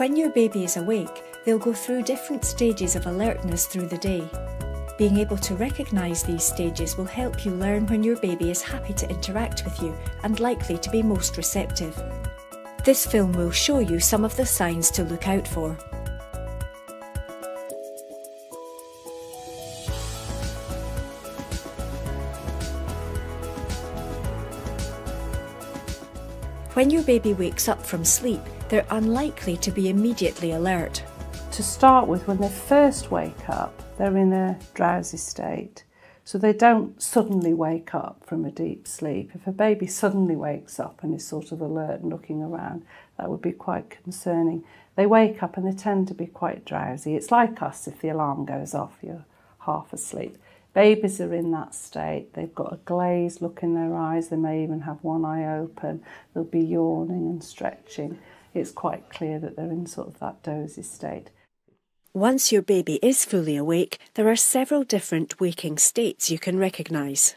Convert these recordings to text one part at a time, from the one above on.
When your baby is awake, they'll go through different stages of alertness through the day. Being able to recognise these stages will help you learn when your baby is happy to interact with you and likely to be most receptive. This film will show you some of the signs to look out for. When your baby wakes up from sleep, they're unlikely to be immediately alert. To start with, when they first wake up, they're in a drowsy state. So they don't suddenly wake up from a deep sleep. If a baby suddenly wakes up and is sort of alert and looking around, that would be quite concerning. They wake up and they tend to be quite drowsy. It's like us, if the alarm goes off, you're half asleep. Babies are in that state. They've got a glazed look in their eyes. They may even have one eye open. They'll be yawning and stretching. It's quite clear that they're in sort of that dozy state. Once your baby is fully awake, there are several different waking states you can recognise.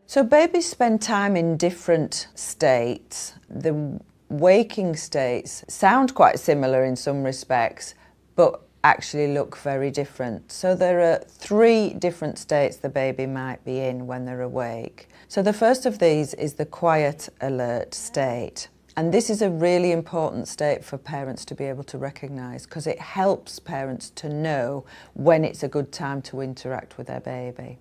So babies spend time in different states. The waking states sound quite similar in some respects, but actually look very different. So there are 3 different states the baby might be in when they're awake. So the first of these is the quiet alert state. And this is a really important state for parents to be able to recognise, because it helps parents to know when it's a good time to interact with their baby.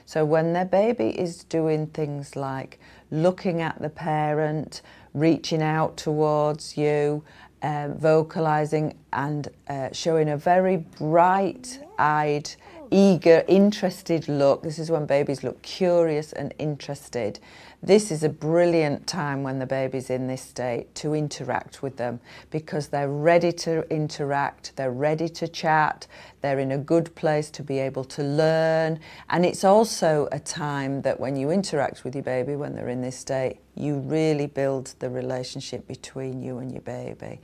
So when their baby is doing things like looking at the parent, reaching out towards you, vocalising and showing a very bright-eyed, eager, interested look. This is when babies look curious and interested. This is a brilliant time when the baby's in this state to interact with them, because they're ready to interact, they're ready to chat, they're in a good place to be able to learn. And it's also a time that when you interact with your baby when they're in this state, you really build the relationship between you and your baby.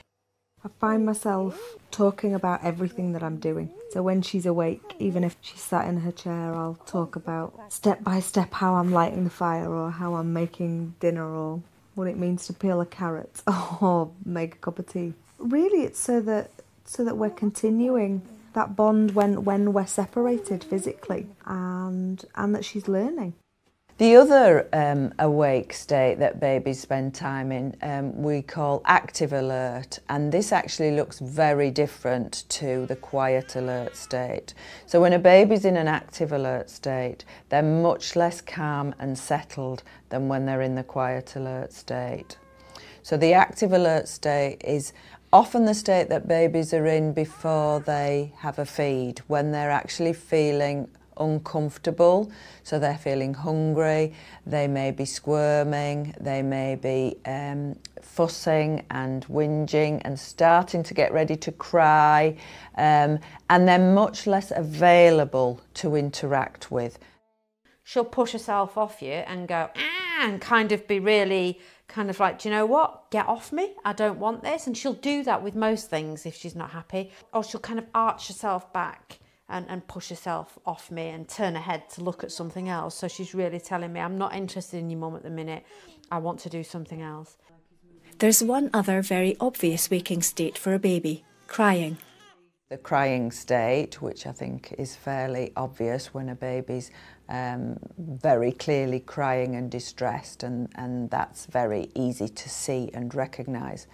I find myself talking about everything that I'm doing. So when she's awake, even if she's sat in her chair, I'll talk about step by step how I'm lighting the fire, or how I'm making dinner, or what it means to peel a carrot or make a cup of tea. Really, it's so that we're continuing that bond when we're separated physically, and that she's learning. The other awake state that babies spend time in we call active alert, and this actually looks very different to the quiet alert state. So when a baby's in an active alert state, they're much less calm and settled than when they're in the quiet alert state. So the active alert state is often the state that babies are in before they have a feed, when they're actually feeling uncomfortable, so they're feeling hungry, they may be squirming, they may be fussing and whinging and starting to get ready to cry, and they're much less available to interact with. She'll push herself off you and go, ah, and kind of be really kind of like, do you know what, get off me, I don't want this. And she'll do that with most things if she's not happy, or she'll kind of arch herself back and push herself off me and turn her head to look at something else. So she's really telling me, I'm not interested in your mum at the minute, I want to do something else. There's one other very obvious waking state for a baby: crying. The crying state, which I think is fairly obvious when a baby's very clearly crying and distressed, and that's very easy to see and recognise.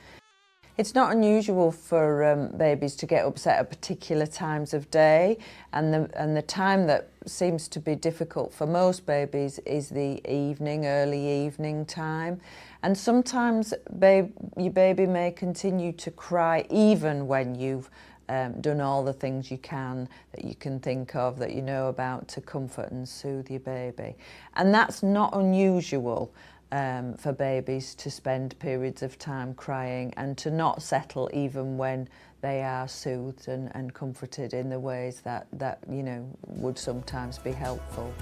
It's not unusual for babies to get upset at particular times of day, and the time that seems to be difficult for most babies is the evening, early evening time. And sometimes your baby may continue to cry even when you've done all the things you can, that you can think of, that you know about, to comfort and soothe your baby. And that's not unusual for babies to spend periods of time crying and to not settle even when they are soothed and comforted in the ways that you know would sometimes be helpful.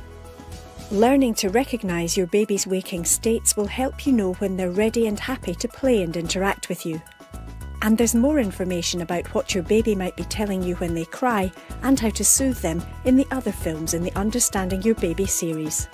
Learning to recognise your baby's waking states will help you know when they're ready and happy to play and interact with you. And there's more information about what your baby might be telling you when they cry and how to soothe them in the other films in the Understanding Your Baby series.